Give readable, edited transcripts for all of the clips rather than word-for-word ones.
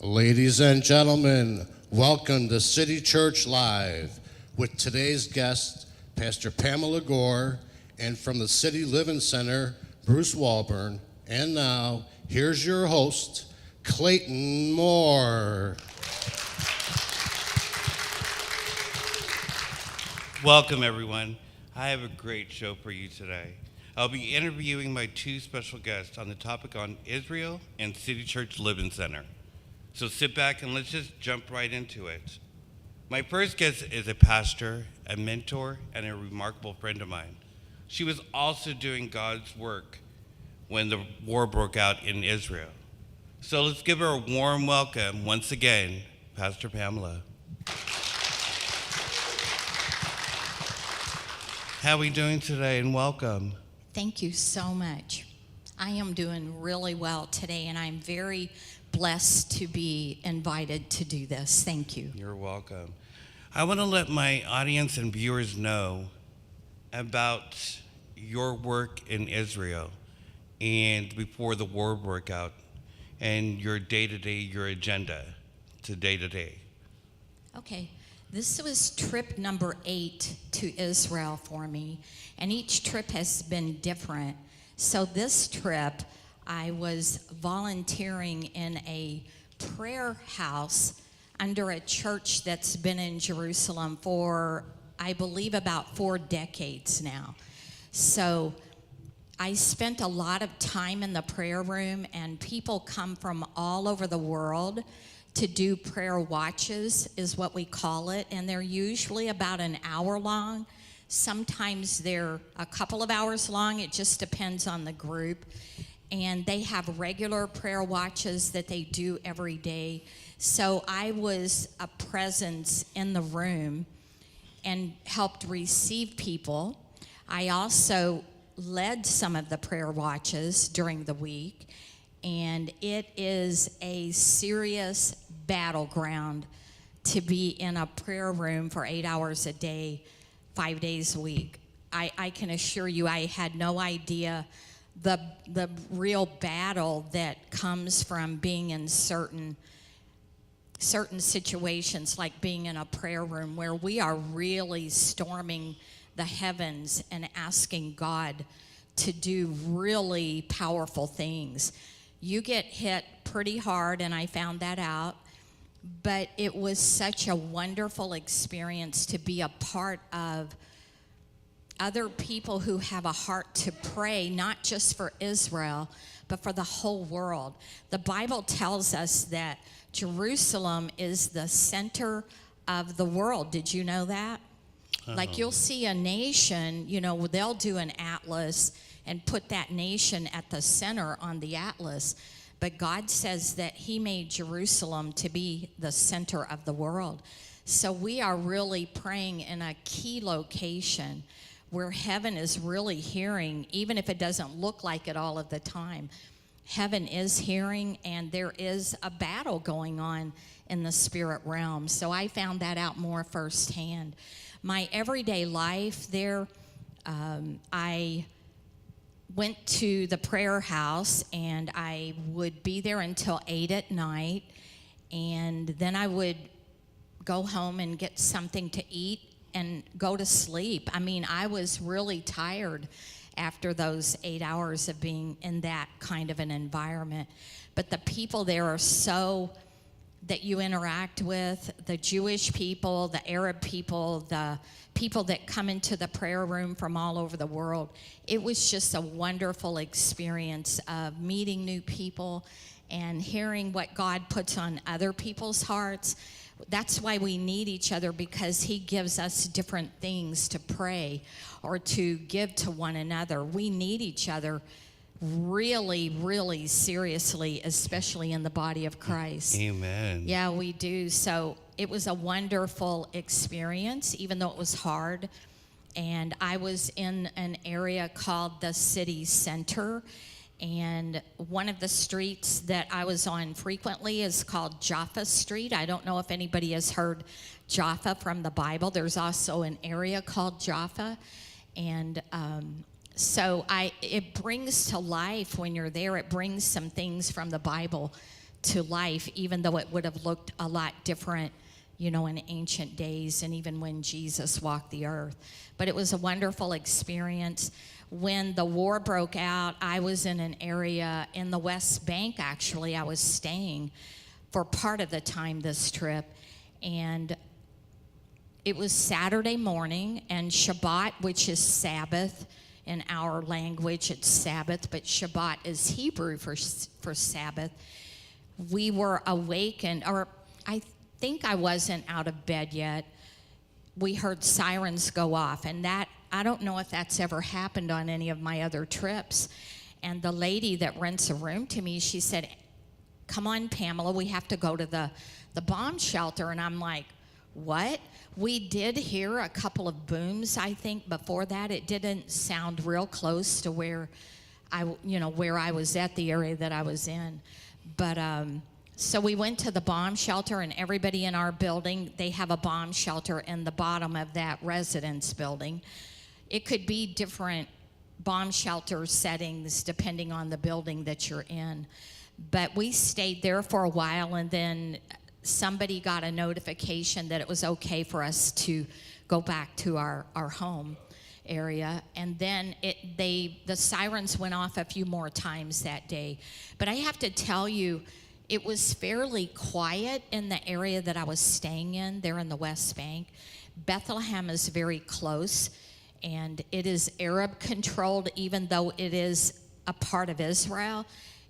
Ladies and gentlemen, welcome to City Church Live with today's guest, Pastor Pamela Gore, and from the City Living Center, Bruce Walburn. And now, here's your host, Clayton Moore. Welcome, everyone. I have a great show for you today. I'll be interviewing my two special guests on the topic on Israel and City Church Living Center. So sit back and let's just jump right into it. My first guest is a pastor, a mentor, and a remarkable friend of mine. She was also doing God's work when the war broke out in Israel. So let's give her a warm welcome once again, Pastor Pamela. How are we doing today, and welcome? Thank you so much. I am doing really well today, and I'm very blessed to be invited to do this. Thank you. You're welcome. I want to let my audience and viewers know about your work in Israel and before the war broke out and your day-to-day, your agenda to day-to-day. Okay. This was trip number 8 to Israel for me, and each trip has been different. So this trip, I was volunteering in a prayer house under a church that's been in Jerusalem for, I believe, about 4 decades now. So I spent a lot of time in the prayer room, and people come from all over the world to do prayer watches, is what we call it, and they're usually about an hour long. Sometimes they're a couple of hours long. It just depends on the group. And they have regular prayer watches that they do every day. So I was a presence in the room and helped receive people. I also led some of the prayer watches during the week. And it is a serious battleground to be in a prayer room for 8 hours a day, 5 days a week. I can assure you I had no idea the real battle that comes from being in certain situations, like being in a prayer room where we are really storming the heavens and asking God to do really powerful things. You get hit pretty hard, and I found that out, but it was such a wonderful experience to be a part of other people who have a heart to pray, not just for Israel, but for the whole world. The Bible tells us that Jerusalem is the center of the world. Did you know that? Like, you'll see a nation, they'll do an atlas and put that nation at the center on the atlas. But God says that he made Jerusalem to be the center of the world. So we are really praying in a key location where heaven is really hearing, even if it doesn't look like it all of the time. Heaven is hearing, and there is a battle going on in the spirit realm. So I found that out more firsthand. My everyday life there, I went to the prayer house, and I would be there until 8 at night, and then I would go home and get something to eat and go to sleep. I mean, I was really tired after those 8 hours of being in that kind of an environment. But the people there are so that you interact with, the Jewish people, the Arab people, the people that come into the prayer room from all over the world. It was just a wonderful experience of meeting new people and hearing what God puts on other people's hearts. That's why we need each other, because he gives us different things to pray or to give to one another. We need each other really, really seriously, especially in the body of Christ. Amen. Yeah, we do. So it was a wonderful experience, even though it was hard. And I was in an area called the city center. And one of the streets that I was on frequently is called Jaffa Street. I don't know if anybody has heard Jaffa from the Bible. There's also an area called Jaffa. And so it brings to life when you're there, it brings some things from the Bible to life, even though it would have looked a lot different, you know, in ancient days and even when Jesus walked the earth. But it was a wonderful experience. When the war broke out, I was in an area in the West Bank, actually. I was staying for part of the time this trip, and it was Saturday morning, and Shabbat, which is Sabbath, in our language it's Sabbath, but Shabbat is Hebrew for Sabbath. We were awakened, or I think I wasn't out of bed yet. We heard sirens go off, and that, I don't know if that's ever happened on any of my other trips. And the lady that rents a room to me, she said, "Come on, Pamela, we have to go to the bomb shelter." And I'm like, what? We did hear a couple of booms, I think, before that. It didn't sound real close to where I was at, the area that I was in. But so we went to the bomb shelter, and everybody in our building, they have a bomb shelter in the bottom of that residence building. It could be different bomb shelter settings depending on the building that you're in. But we stayed there for a while, and then somebody got a notification that it was okay for us to go back to our home area. And then the sirens went off a few more times that day. But I have to tell you, it was fairly quiet in the area that I was staying in, there in the West Bank. Bethlehem is very close, and it is Arab controlled, even though it is a part of Israel.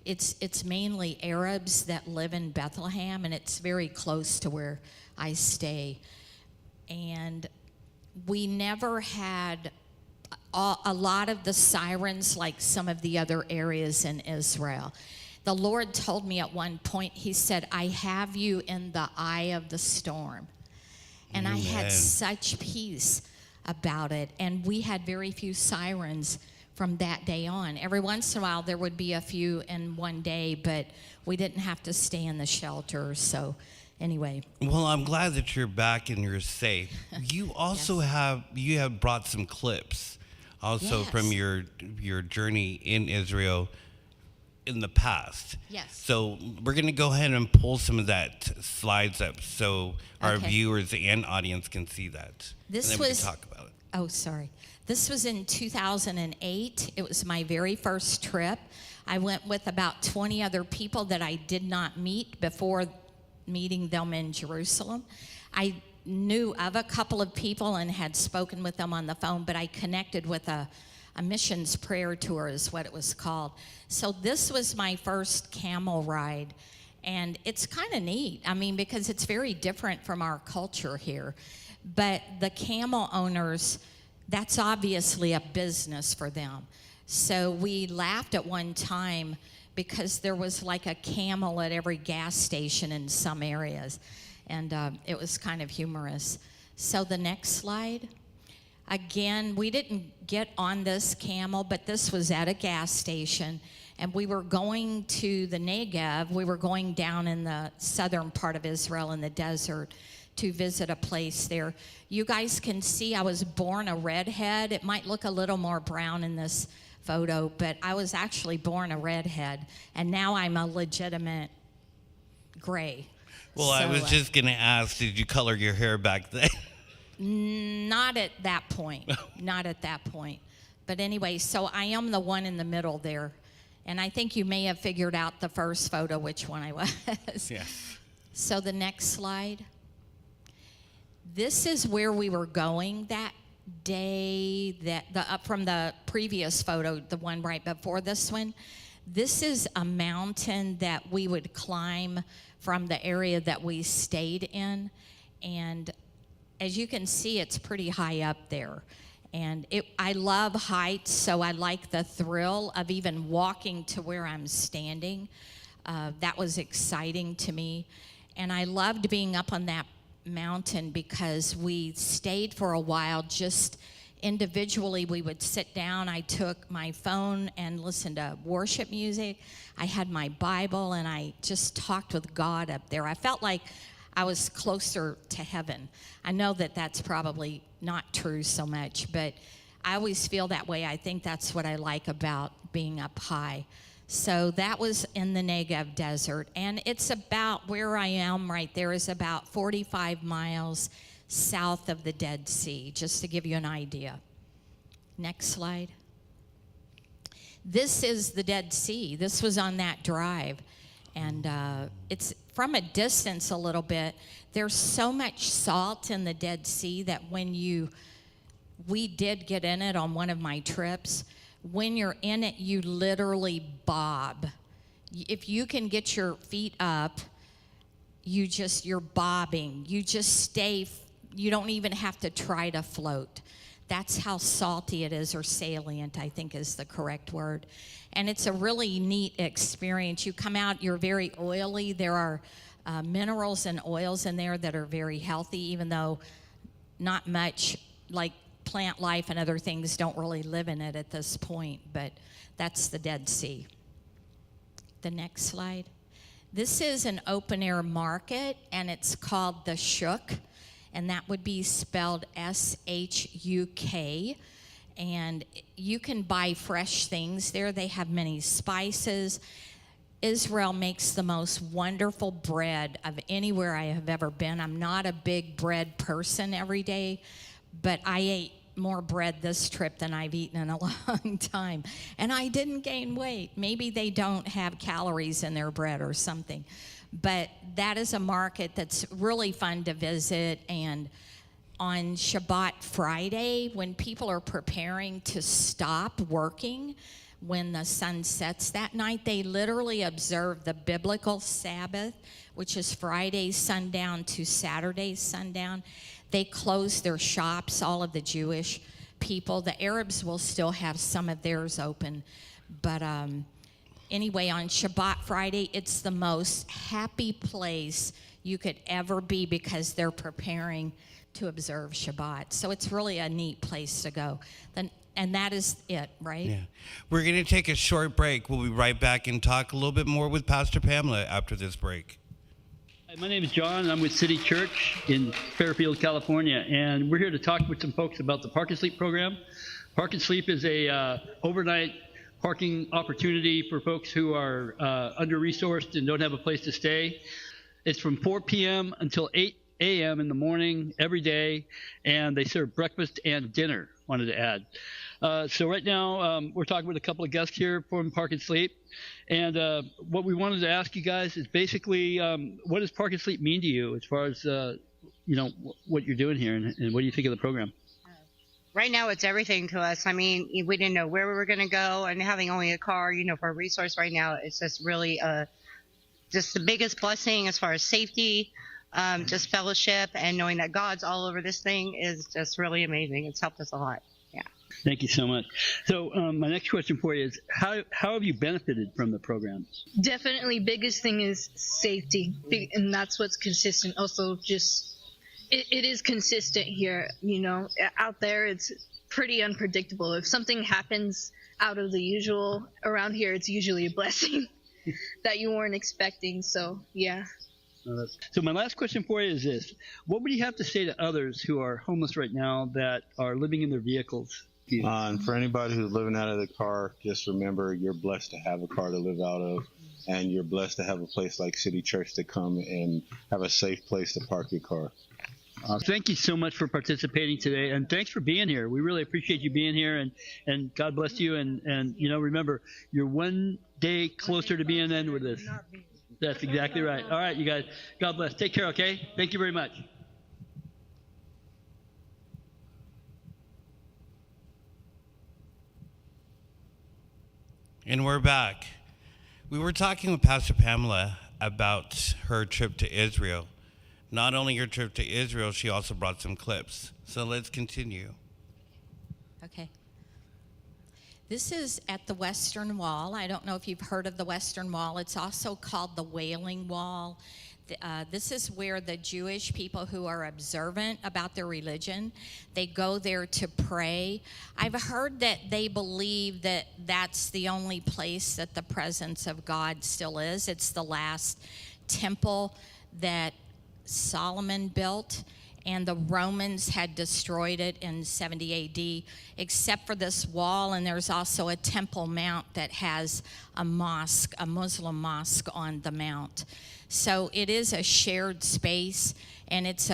It's mainly Arabs that live in Bethlehem, and it's very close to where I stay. And we never had a lot of the sirens like some of the other areas in Israel. The Lord told me at one point, he said, "I have you in the eye of the storm." And Amen. I had such peace about it. And we had very few sirens from that day on. Every once in a while, there would be a few in one day, but we didn't have to stay in the shelter. So anyway. Well, I'm glad that you're back and you're safe. You also have brought some clips also from your journey in Israel in the past. Yes. So we're going to go ahead and pull some of that slides up so our viewers and audience can see that. This and then we can talk about it. Oh, sorry. This was in 2008. It was my very first trip. I went with about 20 other people that I did not meet before meeting them in Jerusalem. I knew of a couple of people and had spoken with them on the phone, but I connected with a missions prayer tour is what it was called. So this was my first camel ride, and it's kind of neat. I mean, because it's very different from our culture here. But the camel owners, that's obviously a business for them. So we laughed at one time because there was like a camel at every gas station in some areas. And it was kind of humorous. So the next slide. Again, we didn't get on this camel, but this was at a gas station. And we were going to the Negev. We were going down in the southern part of Israel in the desert to visit a place there. You guys can see I was born a redhead. It might look a little more brown in this photo, but I was actually born a redhead, and now I'm a legitimate gray. Well, I was just going to ask, did you color your hair back then? Not at that point. Not at that point. But anyway, so I am the one in the middle there. And I think you may have figured out the first photo which one I was. Yeah. So the next slide. This is where we were going that day, up from the previous photo, the one right before this one. This is a mountain that we would climb from the area that we stayed in. And as you can see, it's pretty high up there. And I love heights, so I like the thrill of even walking to where I'm standing. That was exciting to me. And I loved being up on that mountain because we stayed for a while just individually. We would sit down. I took my phone and listened to worship music. I had my Bible, and I just talked with God up there. I felt like I was closer to heaven. I know that that's probably not true so much, but I always feel that way. I think that's what I like about being up high. So that was in the Negev desert. And it's about, where I am right there is about 45 miles south of the Dead Sea, just to give you an idea. Next slide. This is the Dead Sea. This was on that drive. And it's from a distance a little bit. There's so much salt in the Dead Sea that we did get in it on one of my trips. When you're in it, you literally bob. If you can get your feet up, you're bobbing. You just stay, you don't even have to try to float. That's how salty it is, or salient, I think is the correct word. And it's a really neat experience. You come out, you're very oily. There are minerals and oils in there that are very healthy, even though not much, like plant life and other things, don't really live in it at this point. But that's the Dead Sea. The next slide. This is an open-air market, and it's called the Shuk. And that would be spelled S-H-U-K. And you can buy fresh things there. They have many spices. Israel makes the most wonderful bread of anywhere I have ever been. I'm not a big bread person every day, but I ate more bread this trip than I've eaten in a long time. And I didn't gain weight. Maybe they don't have calories in their bread or something. But that is a market that's really fun to visit. And on Shabbat Friday, when people are preparing to stop working, when the sun sets that night, they literally observe the biblical Sabbath, which is Friday sundown to Saturday sundown. They close their shops, all of the Jewish people. The Arabs will still have some of theirs open. But anyway, on Shabbat Friday, it's the most happy place you could ever be because they're preparing to observe Shabbat. So it's really a neat place to go. And that is it, right? Yeah. We're going to take a short break. We'll be right back and talk a little bit more with Pastor Pamela after this break. Hi, my name is John. I'm with City Church in Fairfield, California, and we're here to talk with some folks about the Park and Sleep program. Park and Sleep is a overnight parking opportunity for folks who are under-resourced and don't have a place to stay. It's from 4 p.m. until 8 a.m. in the morning every day, and they serve breakfast and dinner, wanted to add. So right now, we're talking with a couple of guests here from Park and Sleep. And what we wanted to ask you guys is basically, what does Park and Sleep mean to you as far as, what you're doing here, and what do you think of the program? Right now, it's everything to us. I mean, we didn't know where we were going to go, and having only a car, for a resource right now, it's just really just the biggest blessing as far as safety, just fellowship, and knowing that God's all over this thing is just really amazing. It's helped us a lot. Yeah. Thank you so much. So my next question for you is, how have you benefited from the program? Definitely biggest thing is safety, and that's what's consistent. Also, just it is consistent here. Out there it's pretty unpredictable. If something happens out of the usual around here, it's usually a blessing that you weren't expecting. So yeah. So my last question for you is this: what would you have to say to others who are homeless right now that are living in their vehicles? And for anybody who's living out of the car, just remember you're blessed to have a car to live out of, and you're blessed to have a place like City Church to come and have a safe place to park your car. Thank you so much for participating today, and thanks for being here. We really appreciate you being here, and God bless you. And remember, you're one day closer to being in with this. That's exactly right. All right, you guys. God bless. Take care, okay? Thank you very much. And we're back. We were talking with Pastor Pamela about her trip to Israel. Not only her trip to Israel, she also brought some clips. So let's continue. Okay. This is at the Western Wall. I don't know if you've heard of the Western Wall. It's also called the Wailing Wall. This is where the Jewish people who are observant about their religion, they go there to pray. I've heard that they believe that that's the only place that the presence of God still is. It's the last temple that Solomon built, and the Romans had destroyed it in 70 AD, except for this wall, and there's also a Temple Mount that has a mosque, a Muslim mosque on the mount. So it is a shared space, and it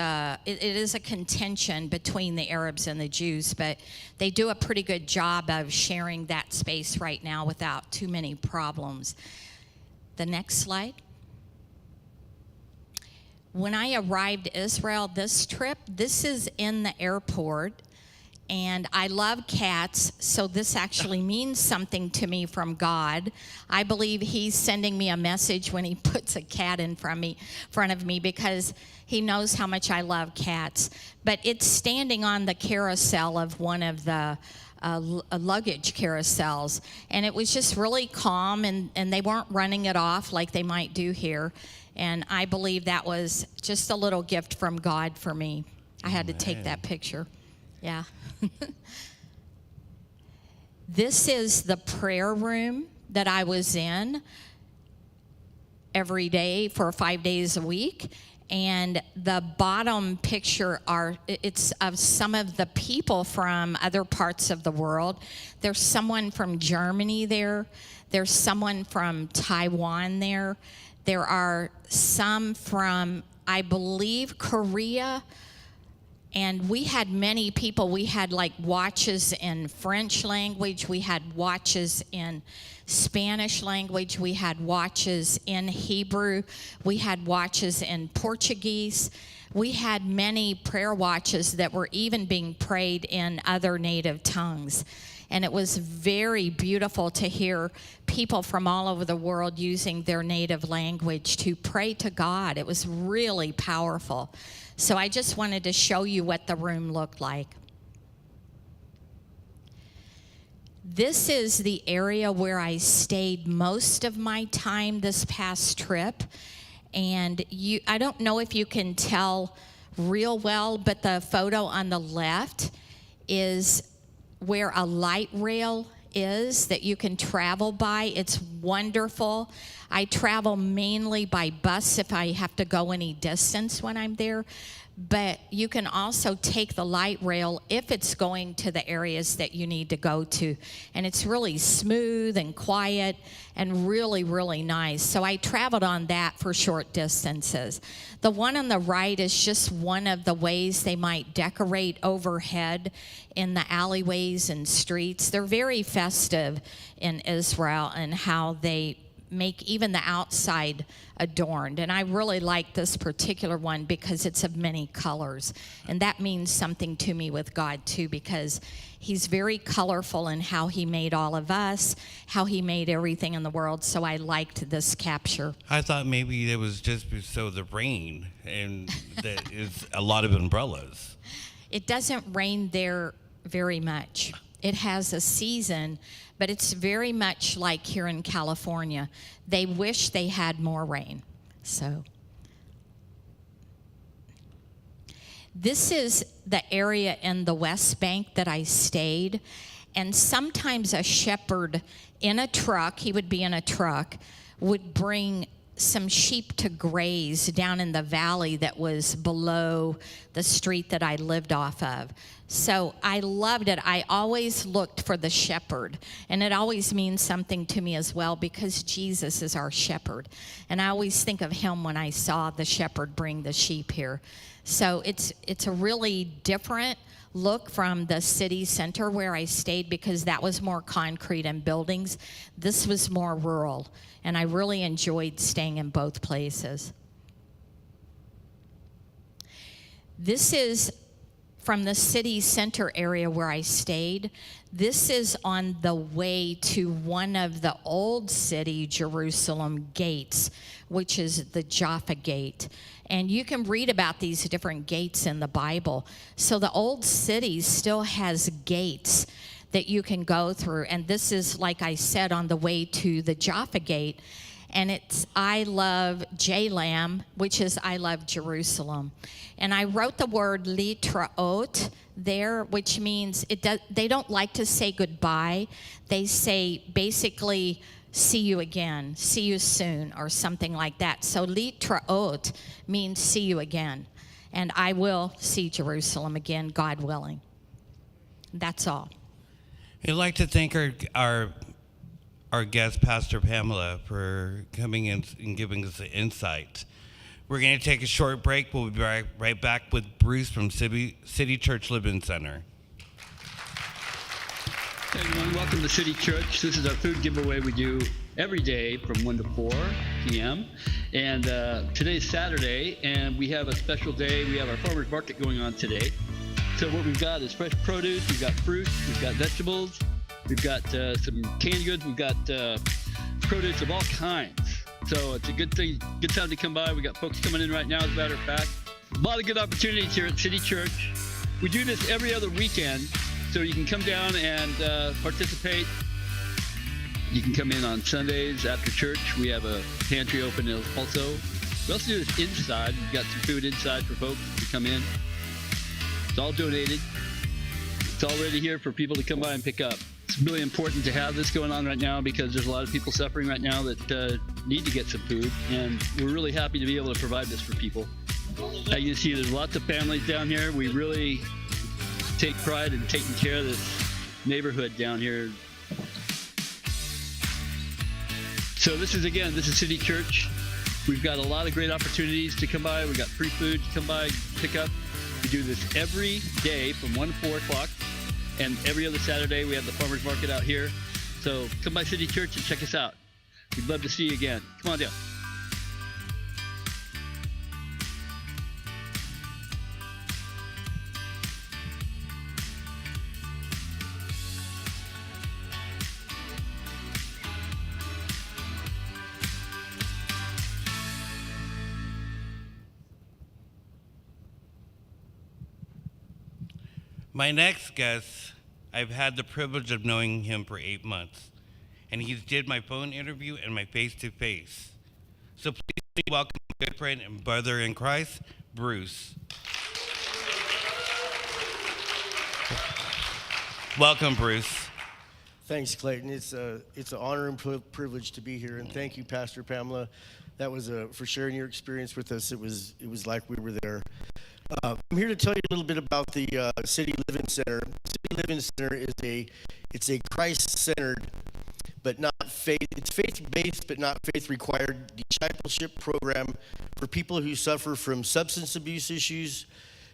is a contention between the Arabs and the Jews, but they do a pretty good job of sharing that space right now without too many problems. The next slide. When I arrived Israel this trip, this is in the airport, and I love cats, so this actually means something to me from God. I believe he's sending me a message when he puts a cat in front of me because he knows how much I love cats. But it's standing on the carousel of one of the luggage carousels, and it was just really calm, and they weren't running it off like they might do here. And I believe that was just a little gift from God for me. I had to take that picture. Yeah. This is the prayer room that I was in every day for 5 days a week. And the bottom picture it's of some of the people from other parts of the world. There's someone from Germany there. There's someone from Taiwan there. There are some from, I believe, Korea. And we had many people. We had like watches in French language. We had watches in Spanish language. We had watches in Hebrew. We had watches in Portuguese. We had many prayer watches that were even being prayed in other native tongues. And it was very beautiful to hear people from all over the world using their native language to pray to God. It was really powerful. So I just wanted to show you what the room looked like. This is the area where I stayed most of my time this past trip. And I don't know if you can tell real well, but the photo on the left is where a light rail is that you can travel by. It's wonderful. I travel mainly by bus if I have to go any distance when I'm there. But you can also take the light rail if it's going to the areas that you need to go to. And it's really smooth and quiet and really, really nice. So I traveled on that for short distances. The one on the right is just one of the ways they might decorate overhead in the alleyways and streets. They're very festive in Israel and how they make even the outside adorned. And I really like this particular one because it's of many colors. And that means something to me with God too, because he's very colorful in how he made all of us, how he made everything in the world. So I liked this capture. I thought maybe it was just so the rain and that is a lot of umbrellas. It doesn't rain there very much. It has a season, but it's very much like here in California. They wish they had more rain. So this is the area in the West Bank that I stayed. And sometimes a shepherd in a truck, he would be in a truck, would bring some sheep to graze down in the valley that was below the street that I lived off of. So I loved it. I always looked for the shepherd, and it always means something to me as well because Jesus is our shepherd. And I always think of him when I saw the shepherd bring the sheep here. So it's a really different look from the city center where I stayed because that was more concrete and buildings. This was more rural, and I really enjoyed staying in both places. This is from the city center area where I stayed. This is on the way to one of the old city Jerusalem gates, which is the Jaffa Gate. And you can read about these different gates in the Bible. So the old city still has gates that you can go through. And this is, like I said, on the way to the Jaffa Gate. And it's I love J-Lam, which is I love Jerusalem. And I wrote the word litraot there, which means they don't like to say goodbye. They say basically, see you again, see you soon, or something like that. So litraot means see you again. And I will see Jerusalem again, God willing. That's all. I'd like to thank our guest, Pastor Pamela, for coming in and giving us the insight. We're going to take a short break. We'll be right back with Bruce from City Church Living Center. Hey everyone, welcome to City Church. This is our food giveaway we do every day from 1 to 4 p.m. And today's Saturday, and we have a special day. We have our farmers market going on today. So what we've got is fresh produce, we've got fruit, we've got vegetables, we've got some canned goods, we've got produce of all kinds. So it's a good time to come by. We got folks coming in right now, as a matter of fact. A lot of good opportunities here at City Church. We do this every other weekend, so you can come down and participate. You can come in on Sundays after church. We have a pantry open also. We also do this inside. We've got some food inside for folks to come in. It's all donated. It's all ready here for people to come by and pick up. It's really important to have this going on right now because there's a lot of people suffering right now that need to get some food, and we're really happy to be able to provide this for people. As you can see, there's lots of families down here. We really take pride in taking care of this neighborhood down here. So this is City Church. We've got a lot of great opportunities to come by. We've got free food to come by, pick up. We do this every day from 1 to 4 o'clock. And every other Saturday, we have the farmers market out here. So come by City Church and check us out. We'd love to see you again. Come on down. My next guest, I've had the privilege of knowing him for 8 months, and he's did my phone interview and my face-to-face. So please welcome my good friend and brother in Christ, Bruce. Welcome, Bruce. Thanks, Clayton. It's an honor and privilege to be here, and thank you, Pastor Pamela. That was for sharing your experience with us. It was like we were there. I'm here to tell you a little bit about the City Living Center. City Living Center is a Christ-centered, but not faith. It's faith-based, but not faith-required discipleship program for people who suffer from substance abuse issues,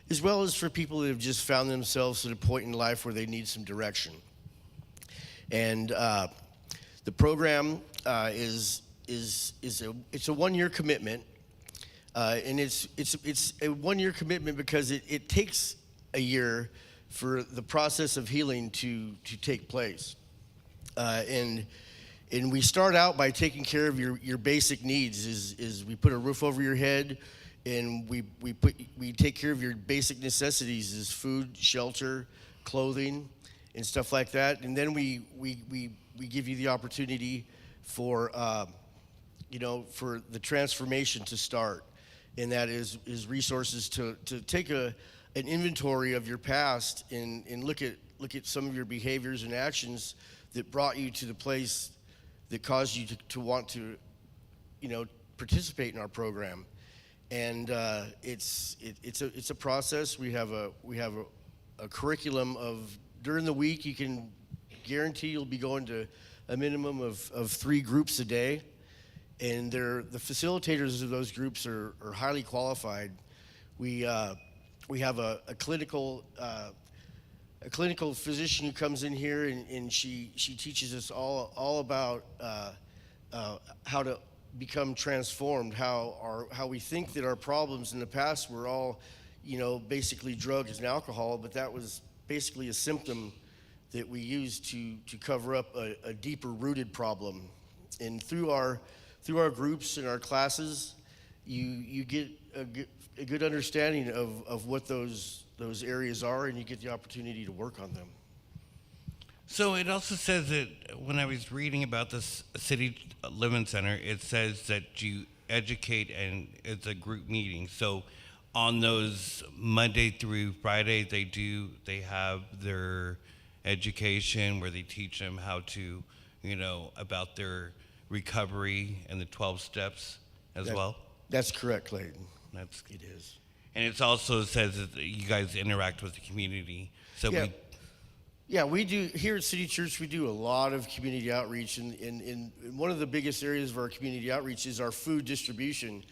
as well as for people that have just found themselves at a point in life where they need some direction. And the program is a 1-year commitment. And it's a 1-year commitment because it takes a year for the process of healing to take place. And we start out by taking care of your basic needs. Is we put a roof over your head, and we take care of your basic necessities, is food, shelter, clothing, and stuff like that. And then we give you the opportunity for for the transformation to start. And that is resources to take an inventory of your past and look at some of your behaviors and actions that brought you to the place that caused you to want to, participate in our program. And it's a process. We have a curriculum of, during the week, you can guarantee you'll be going to a minimum of 3 groups a day. And the facilitators of those groups are highly qualified. We have a clinical physician who comes in here, and she teaches us all about how to become transformed, how we think that our problems in the past were all basically drugs and alcohol, but that was basically a symptom that we used to cover up a deeper rooted problem. And through our groups and our classes, you get a good understanding of what those areas are, and you get the opportunity to work on them. So it also says that when I was reading about this City Living Center, it says that you educate, and it's a group meeting. So on those Monday through Friday, they have their education where they teach them how to, about their recovery and the 12 steps as well? That's correct, Clayton. It is. And it also says that you guys interact with the community. So Yeah. Yeah, we do here at City Church. We do a lot of community outreach, and one of the biggest areas of our community outreach is our food distribution.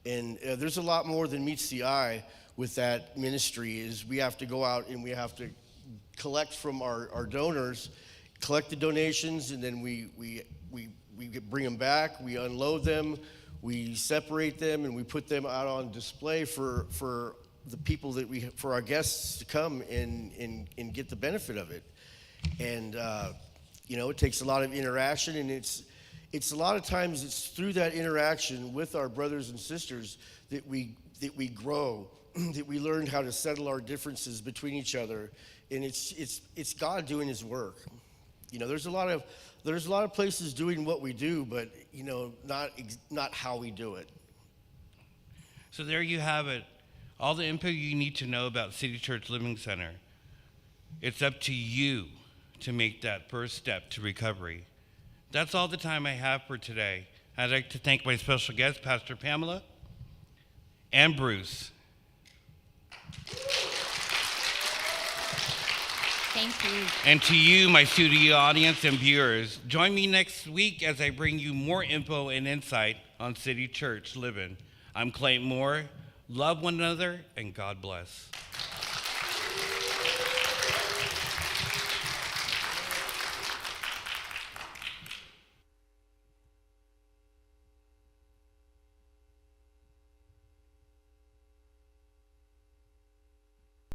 And there's a lot more than meets the eye with that ministry. Is we have to go out and we have to collect from our donors, collect the donations, and then we bring them back. We unload them, we separate them, and we put them out on display for the people for our guests to come and get the benefit of it. And it takes a lot of interaction, and it's a lot of times it's through that interaction with our brothers and sisters that we grow, that we learn how to settle our differences between each other, and it's God doing His work. There's a lot of places doing what we do, but not how we do it. So there you have it. All the info you need to know about City Church Living Center. It's up to you to make that first step to recovery. That's all the time I have for today. I'd like to thank my special guests, Pastor Pamela and Bruce. Thank you. And to you, my studio audience and viewers, join me next week as I bring you more info and insight on City Church Living. I'm Clayton Moore. Love one another, and God bless.